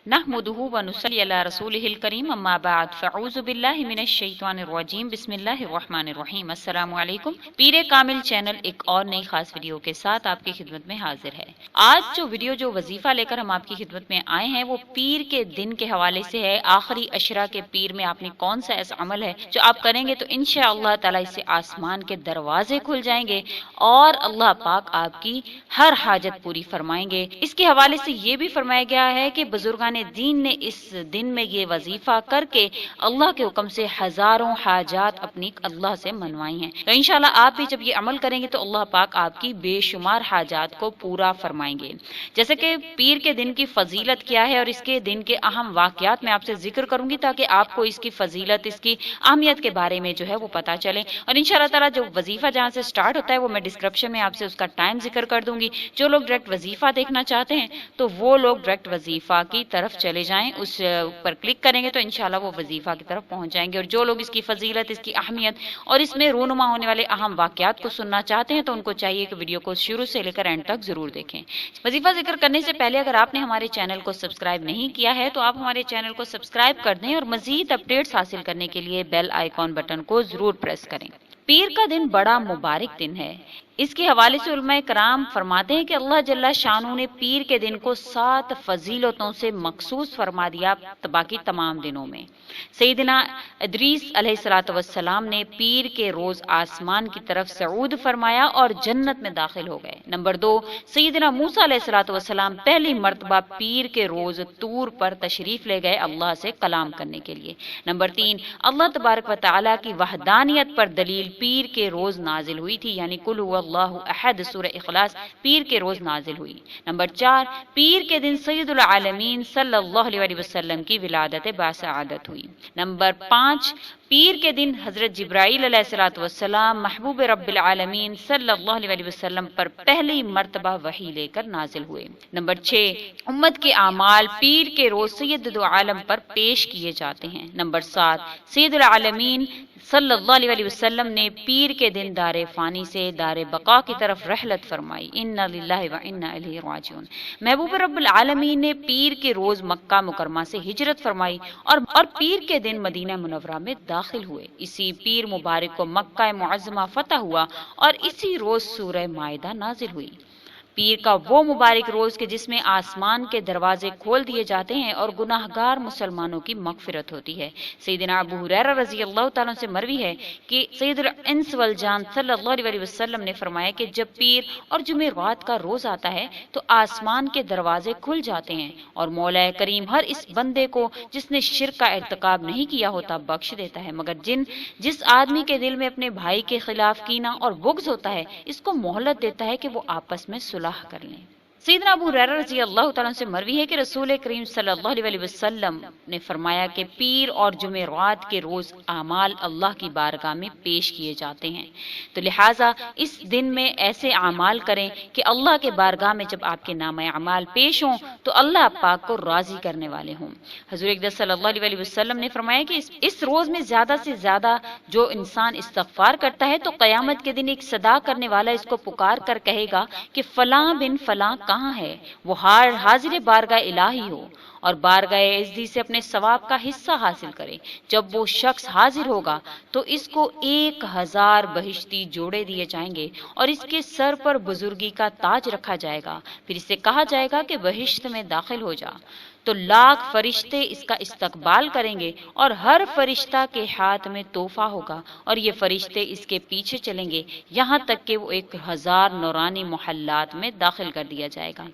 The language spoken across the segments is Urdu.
نحمده ونصلی علی رسولہ الکریم اما بعد فاعوذ باللہ من الشیطان الرجیم بسم اللہ الرحمن الرحیم۔ السلام علیکم۔ پیر کامل چینل ایک اور نئی خاص ویڈیو کے ساتھ آپ کی خدمت میں حاضر ہے۔ آج جو وظیفہ لے کر ہم آپ کی خدمت میں آئے ہیں وہ پیر کے دن کے حوالے سے ہے۔ آخری عشرہ کے پیر میں آپ نے کون سا ایسا عمل ہے جو آپ کریں گے تو انشاءاللہ تعالی اس سے آسمان کے دروازے کھل جائیں گے اور اللہ پاک آپ کی ہر حاجت پوری فرمائیں گے۔ اس کے حوالے سے یہ بھی فرمایا گیا ہے کہ بزرگان دین نے اس دن میں یہ وظیفہ کر کے اللہ کے حکم سے ہزاروں حاجات اپنی اللہ سے منوائی ہیں۔ تو انشاءاللہ آپ بھی جب یہ عمل کریں گے تو اللہ پاک آپ کی بے شمار حاجات کو پورا فرمائیں گے۔ جیسے کہ پیر کے دن کی فضیلت کیا ہے اور اس کے دن کے اہم واقعات میں آپ سے ذکر کروں گی تاکہ آپ کو اس کی فضیلت، اس کی اہمیت کے بارے میں جو ہے وہ پتہ چلے۔ اور انشاءاللہ تعالی جو وظیفہ جہاں سے سٹارٹ ہوتا ہے وہ میں ڈسکرپشن میں آپ سے اس کا ٹائم ذکر کر دوں گی۔ جو لوگ ڈائریکٹ وظیفہ دیکھنا چاہتے ہیں تو وہ لوگ ڈائریکٹ وظیفہ کی طرف چلے جائیں، اس پر کلک کریں گے تو انشاءاللہ وہ وظیفہ کی طرف پہنچ جائیں گے۔ اور جو لوگ اس کی فضیلت، اس کی اہمیت اور اس میں رونما ہونے والے اہم واقعات کو سننا چاہتے ہیں تو ان کو چاہیے کہ ویڈیو کو شروع سے لے کر اینڈ تک ضرور دیکھیں۔ وظیفہ ذکر کرنے سے پہلے اگر آپ نے ہمارے چینل کو سبسکرائب نہیں کیا ہے تو آپ ہمارے چینل کو سبسکرائب کر دیں اور مزید اپڈیٹس حاصل کرنے کے لیے بیل آئیکن بٹن کو ضرور پریس کریں۔ پیر کا دن بڑا مبارک دن ہے۔ اس کے حوالے سے علماء کرام فرماتے ہیں کہ اللہ جل شانہ نے پیر کے دن کو 7 فضیلتوں سے مخصوص فرما دیا باقی تمام دنوں میں۔ سیدنا ادریس علیہ الصلوۃ والسلام نے پیر کے روز آسمان کی طرف صعود فرمایا اور جنت میں داخل ہو گئے۔ نمبر 2، سیدنا موسیٰ علیہ الصلوۃ والسلام پہلی مرتبہ پیر کے روز طور پر تشریف لے گئے اللہ سے کلام کرنے کے لیے۔ نمبر 3، اللہ تبارک و تعالی کی وحدانیت پر دلیل پیر کے روز نازل ہوئی تھی، یعنی قل هو اللہ احد سورہ اخلاص پیر کے روز نازل ہوئی۔ نمبر 4، پیر کے دن سید العالمین صلی اللہ علیہ وسلم کی ولادت باسعادت ہوئی۔ نمبر 5، پیر کے دن حضرت جبرائیل علیہ الصلوۃ والسلام محبوب رب العالمین صلی اللہ علیہ وسلم پر پہلی مرتبہ وحی لے کر نازل ہوئے۔ نمبر 6، امت کے اعمال پیر کے روز سید دو عالم پر پیش کیے جاتے ہیں۔ نمبر 7، سید العالمین صلی اللہ علیہ وسلم نے پیر کے دن دار فانی سے دار بقا کی طرف رحلت فرمائی۔ انا للہ و انا الیہ راجعون۔ محبوب رب العالمین نے پیر کے روز مکہ مکرمہ سے ہجرت فرمائی اور پیر کے دن مدینہ منورہ میں داخل ہوئے۔ اسی پیر مبارک کو مکہ معظمہ فتح ہوا اور اسی روز سورہ مائدہ نازل ہوئی۔ پیر کا وہ مبارک روز کہ جس میں آسمان کے دروازے کھول دیے جاتے ہیں اور گناہگار مسلمانوں کی مغفرت ہوتی ہے۔ سیدنا ابو ہریرہ رضی اللہ تعالیٰ سے مروی ہے کہ سید الانس والجان صلی اللہ علیہ وسلم نے فرمایا کہ جب پیر اور جمعرات کا روز آتا ہے تو آسمان کے دروازے کھل جاتے ہیں اور مولا کریم ہر اس بندے کو جس نے شرک کا ارتکاب نہیں کیا ہوتا بخش دیتا ہے، مگر جس آدمی کے دل میں اپنے بھائی کے خلاف کینہ اور بغض ہوتا ہے اس کو مہلت دیتا ہے کہ وہ آپس میں صلح کر لیں۔ سیدنا ابو ہریرہ رضی اللہ تعالیٰ سے مروی ہے کہ رسول کریم صلی اللہ علیہ وسلم نے فرمایا کہ پیر اور جمعرات کے روز اعمال اللہ کی بارگاہ میں پیش کیے جاتے ہیں، تو لہٰذا اس دن میں ایسے اعمال کریں کہ اللہ کے بارگاہ میں جب آپ کے نامہ اعمال پیش ہوں تو اللہ پاک کو راضی کرنے والے ہوں۔ حضور اقدس صلی اللہ علیہ وسلم نے فرمایا کہ اس روز میں زیادہ سے زیادہ جو انسان استغفار کرتا ہے تو قیامت کے دن ایک صدا کرنے والا اس کو پکار کر کہے گا کہ فلاں بن فلاں کہاں ہے، وہ حاضر بارگاہ الہی ہو اور بارگاہ عزتی سے اپنے ثواب کا حصہ حاصل کرے۔ جب وہ شخص حاضر ہوگا تو اس کو 1000 بہشتی جوڑے دیے جائیں گے اور اس کے سر پر بزرگی کا تاج رکھا جائے گا، پھر اس سے کہا جائے گا کہ بہشت میں داخل ہو جا، تو 1,00,000 فرشتے اس کا استقبال کریں گے اور ہر فرشتہ کے ہاتھ میں تحفہ ہوگا اور یہ فرشتے اس کے پیچھے چلیں گے یہاں تک کہ وہ 1000 نورانی محلات میں داخل کر دیا جائے گا۔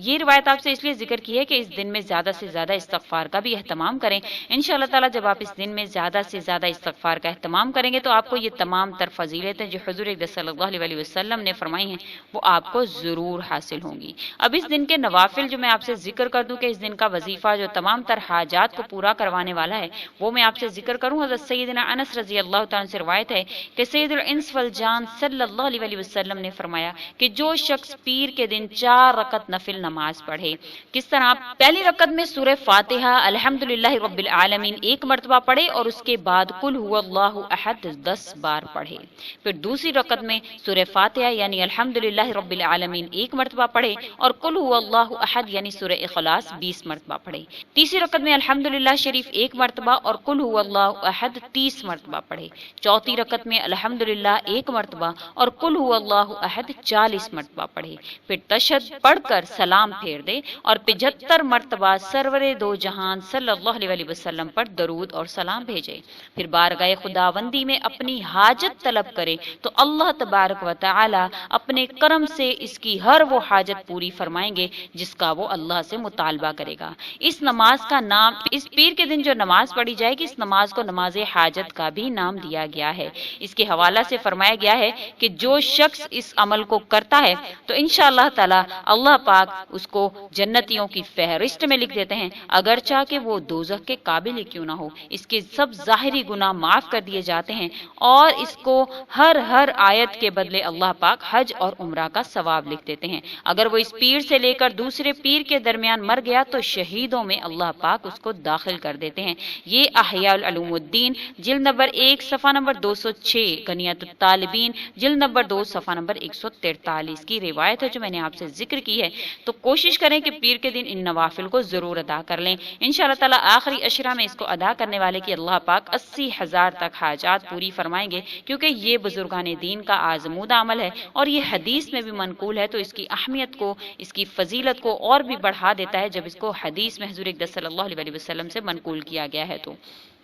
یہ روایت آپ سے اس لیے ذکر کی ہے کہ اس دن میں زیادہ سے زیادہ استغفار کا بھی اہتمام کریں۔ انشاءاللہ تعالی جب آپ اس دن میں زیادہ سے زیادہ استغفار کا اہتمام کریں گے تو آپ کو یہ تمام تر فضیلتیں جو حضور اقدس صلی اللہ علیہ وسلم نے فرمائی ہیں وہ آپ کو ضرور حاصل ہوں گی۔ اب اس دن کے نوافل جو میں آپ سے ذکر کر دوں کہ اس دن کا وظیفہ جو تمام تر حاجات کو پورا کروانے والا ہے وہ میں آپ سے ذکر کروں۔ حضرت سیدنا انس رضی اللہ تعالیٰ سے روایت ہے کہ سید الانس والجان صلی اللہ علیہ وسلم نے فرمایا کہ جو شخص پیر کے دن 4 رکعت نفل نماز پڑھے، کس طرح؟ پہلی رکعت میں سورہ فاتحہ الحمدللہ رب العالمین 1 مرتبہ پڑھے اور اس کے بعد قل هو اللہ احد 10 بار پڑھے، پھر دوسری رکعت میں سورہ فاتحہ یعنی الحمدللہ رب العالمین 1 مرتبہ پڑھے اور قل هو اللہ احد یعنی سورہ اخلاص 20 مرتبہ پڑھے۔ تیسری رکعت میں الحمدللہ شریف 1 مرتبہ اور قل هو اللہ احد 30 مرتبہ پڑھے۔ چوتھی رکعت میں الحمدللہ 1 مرتبہ اور قل هو اللہ احد 40 مرتبہ پڑھے۔ پھر تشہد پڑھ کر سلام پھیر دے اور 75 مرتبہ سرور دو جہان صلی اللہ علیہ وسلم پر درود اور سلام بھیجے۔ پھر بارگاہ خداوندی میں اپنی حاجت طلب کرے تو اللہ تبارک و تعالی اپنے کرم سے اس کی ہر وہ حاجت پوری فرمائیں گے جس کا وہ اللہ سے مطالبہ کرے گا۔ اس نماز کا نام، اس پیر کے دن جو نماز پڑھی جائے گی، اس نماز کو نماز حاجت کا بھی نام دیا گیا ہے۔ اس کے حوالہ سے فرمایا گیا ہے کہ جو شخص اس عمل کو کرتا ہے تو انشاءاللہ تعالی اللہ پاک اس کو جنتیوں کی فہرست میں لکھ دیتے ہیں، اگرچہ کہ وہ دوزخ کے قابل ہی کیوں نہ ہو۔ اس کے سب ظاہری گناہ معاف کر دیے جاتے ہیں اور اس کو ہر آیت کے بدلے اللہ پاک حج اور عمرہ کا ثواب لکھ دیتے ہیں۔ اگر وہ اس پیر سے لے کر دوسرے پیر کے درمیان مر گیا تو شہیدوں میں اللہ پاک اس کو داخل کر دیتے ہیں۔ یہ احیاء العلوم الدین جلد نمبر 1 صفحہ نمبر 206، غنیمت الطالبین جلد نمبر 2 صفحہ نمبر 143 کی روایت ہے جو میں نے آپ سے ذکر کی ہے۔ تو کوشش کریں کہ پیر کے دن ان نوافل کو ضرور ادا کر لیں۔ انشاءاللہ تعالی آخری عشرہ میں اس کو ادا کرنے والے کی اللہ پاک 80,000 تک حاجات پوری فرمائیں گے، کیونکہ یہ بزرگان دین کا آزمودہ عمل ہے اور یہ حدیث میں بھی منقول ہے، تو اس کی اہمیت کو، اس کی فضیلت کو اور بھی بڑھا دیتا ہے جب اس کو حدیث میں حضور اقدس صلی اللہ علیہ وسلم سے منقول کیا گیا ہے۔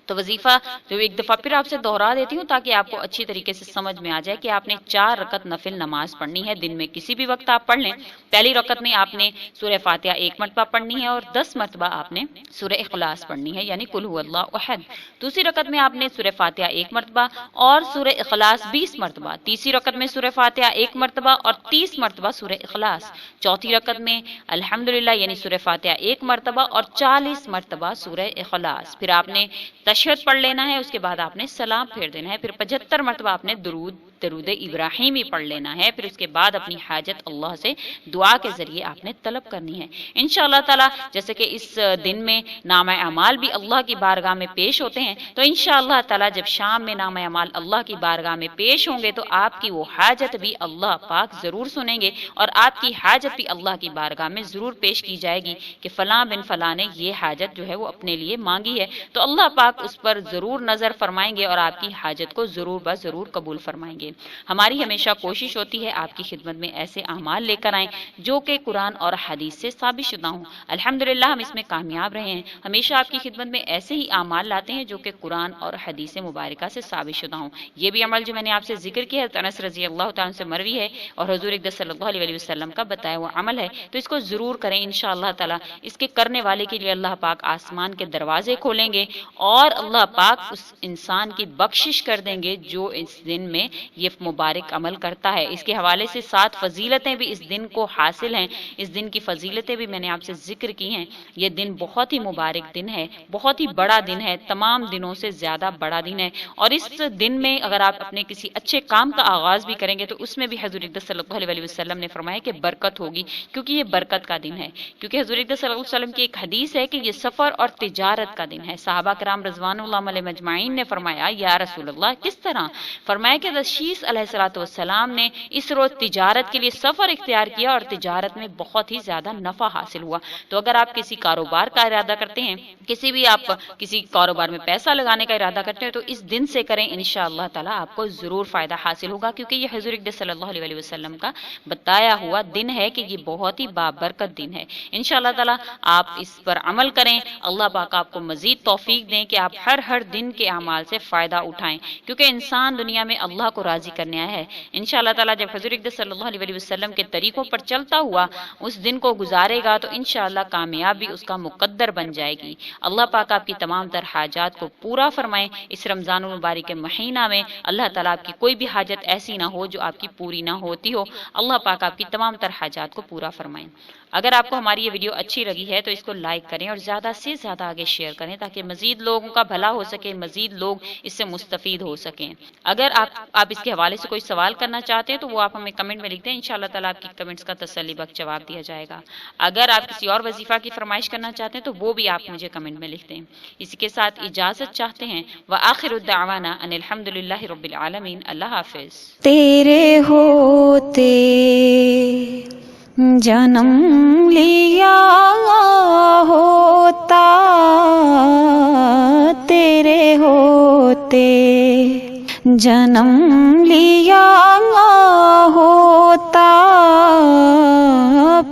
تو وظیفہ جو ایک دفعہ پھر آپ سے دوہرا دیتی ہوں تاکہ آپ کو اچھی طریقے سے سمجھ میں آ جائے کہ آپ نے 4 رکعت نفل نماز پڑھنی ہے، دن میں کسی بھی وقت آپ پڑھ لیں۔ پہلی رکعت میں آپ نے سورہ فاتحہ 1 مرتبہ پڑھنی ہے اور 10 مرتبہ آپ نے سورہ اخلاص پڑھنی ہے، یعنی قل هو اللہ احد۔ دوسری رکعت میں آپ نے سورہ فاتحہ 1 مرتبہ اور سورہ اخلاص 20 مرتبہ۔ تیسری رکعت میں سورہ فاتحہ 1 مرتبہ اور 30 مرتبہ سورہ اخلاص۔ چوتھی رکعت میں الحمدللہ یعنی سورہ فاتحہ 1 مرتبہ اور 40 مرتبہ سورہ اخلاص۔ پھر آپ نے تشہد پڑھ لینا ہے، اس کے بعد آپ نے سلام پھیر دینا ہے، پھر 75 مرتبہ آپ نے درود ابراہیمی پڑھ لینا ہے، پھر اس کے بعد اپنی حاجت اللہ سے دعا کے ذریعے آپ نے طلب کرنی ہے۔ انشاءاللہ تعالی جیسے کہ اس دن میں نامہ اعمال بھی اللہ کی بارگاہ میں پیش ہوتے ہیں، تو انشاءاللہ تعالی جب شام میں نامہ اعمال اللہ کی بارگاہ میں پیش ہوں گے تو آپ کی وہ حاجت بھی اللہ پاک ضرور سنیں گے اور آپ کی حاجت بھی اللہ کی بارگاہ میں ضرور پیش کی جائے گی کہ فلاں بن فلاں نے یہ حاجت جو ہے وہ اپنے لیے مانگی ہے، تو اللہ پاک اس پر ضرور نظر فرمائیں گے اور آپ کی حاجت کو ضرور ضرور قبول فرمائیں گے۔ ہماری ہمیشہ کوشش ہوتی ہے آپ کی خدمت میں ایسے اعمال لے کر آئیں جو کہ قرآن اور حدیث سے ثابت شدہ ہوں۔ الحمدللہ ہم اس میں کامیاب رہے ہیں، ہمیشہ آپ کی خدمت میں ایسے ہی اعمال لاتے ہیں جو کہ قرآن اور حدیث مبارکہ سے ثابت شدہ ہوں۔ یہ بھی عمل جو میں نے آپ سے ذکر کیا ہے انس رضی اللہ تعالیٰ سے مروی ہے اور حضور اقدس صلی اللہ علیہ وسلم کا بتایا ہوا عمل ہے، تو اس کو ضرور کریں انشاءاللہ تعالی۔ اس کے کرنے والے کے لیے اللہ پاک آسمان کے دروازے کھولیں گے اور اللہ پاک اس انسان کی بخشش کر دیں گے جو اس دن میں یہ مبارک عمل کرتا ہے۔ اس کے حوالے سے 7 فضیلتیں بھی اس دن کو حاصل ہیں، اس دن کی فضیلتیں بھی میں نے آپ سے ذکر کی ہیں۔ یہ دن بہت ہی مبارک دن ہے، بہت ہی بڑا دن ہے، تمام دنوں سے زیادہ بڑا دن ہے، اور اس دن میں اگر آپ اپنے کسی اچھے کام کا آغاز بھی کریں گے تو اس میں بھی حضور اقدس صلی اللہ علیہ وسلم نے فرمایا کہ برکت ہوگی، کیونکہ یہ برکت کا دن ہے۔ کیونکہ حضور اقدس صلی اللہ علیہ وسلم کی ایک حدیث ہے کہ یہ سفر اور تجارت کا دن ہے۔ صحابہ کرام رضوان اللہ علیہ مجمعین نے فرمایا یا رسول اللہ کس طرح؟ فرمایا کہ شیس علیہ السلام نے اس روز تجارت کے لیے سفر اختیار کیا اور تجارت میں بہت ہی زیادہ نفع حاصل ہوا۔ تو اگر آپ کسی کاروبار کا ارادہ کرتے ہیں، آپ کسی کاروبار میں پیسہ لگانے کا ارادہ کرتے ہیں تو اس دن سے کریں، انشاءاللہ تعالی آپ کو ضرور فائدہ حاصل ہوگا، کیونکہ یہ حضور اقدس صلی اللہ علیہ وسلم کا بتایا ہوا دن ہے کہ یہ بہت ہی بابرکت دن ہے۔ انشاءاللہ تعالی آپ اس پر عمل کریں، اللہ پاک آپ کو مزید توفیق دیں کہ آپ ہر دن کے اعمال سے فائدہ اٹھائیں، کیونکہ انسان دنیا میں اللہ کو راضی کرنے آیا ہے۔ انشاءاللہ تعالی جب حضور اقدس صلی اللہ علیہ وسلم کے طریقوں پر چلتا ہوا اس دن کو گزارے گا تو انشاءاللہ کامیابی اس کا مقدر بن جائے گی۔ اللہ پاک آپ کی تمام تر حاجات کو پورا فرمائیں۔ اس رمضان المبارک کے مہینہ میں اللہ تعالیٰ آپ کی کوئی بھی حاجت ایسی نہ ہو جو آپ کی پوری نہ ہوتی ہو، اللہ پاک آپ کی تمام تر حاجات کو پورا فرمائیں۔ اگر آپ کو ہماری یہ ویڈیو اچھی لگی ہے تو اس کو لائک کریں اور زیادہ سے زیادہ آگے شیئر کریں تاکہ مزید لوگوں کا بھلا ہو سکے، مزید لوگ اس سے مستفید ہو سکیں۔ اگر آپ اس کے حوالے سے کوئی سوال کرنا چاہتے ہیں تو وہ آپ ہمیں کمنٹ میں لکھ دیں، انشاءاللہ تعالیٰ آپ کی کمنٹس کا تسلی بخش جواب دیا جائے گا۔ اگر آپ کسی اور وظیفہ کی فرمائش کرنا چاہتے ہیں تو وہ بھی آپ مجھے کمنٹ میں لکھ دیں۔ اسی کے ساتھ اجازت چاہتے ہیں، وآخر الدعوانا ان الحمدللہ رب العالمین۔ اللہ حافظ۔ تیرے ہوتے جنم لیا ہوتا تیرے ہوتے، جنم لیا ہوتا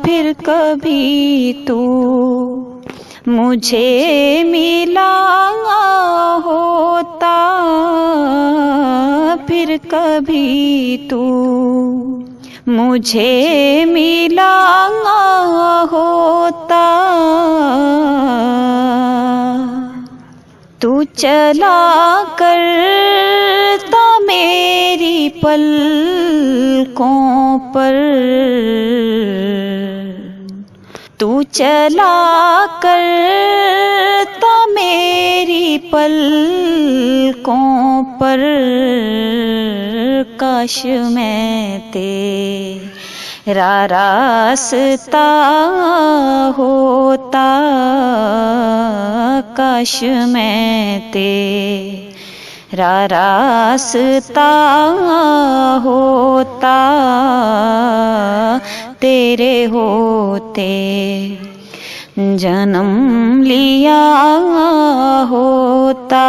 پھر کبھی تو مجھے ملا ہوتا، پھر کبھی تو مجھے ملا ہوتا۔ تو چلا کرتا میری پلکوں پر، تو چلا کرتا میری پلکوں پر، کاش میں تیرا راستہ ہوتا، کاش میں تیرا راستہ ہوتا، تیرے ہوتے جنم لیا ہوتا۔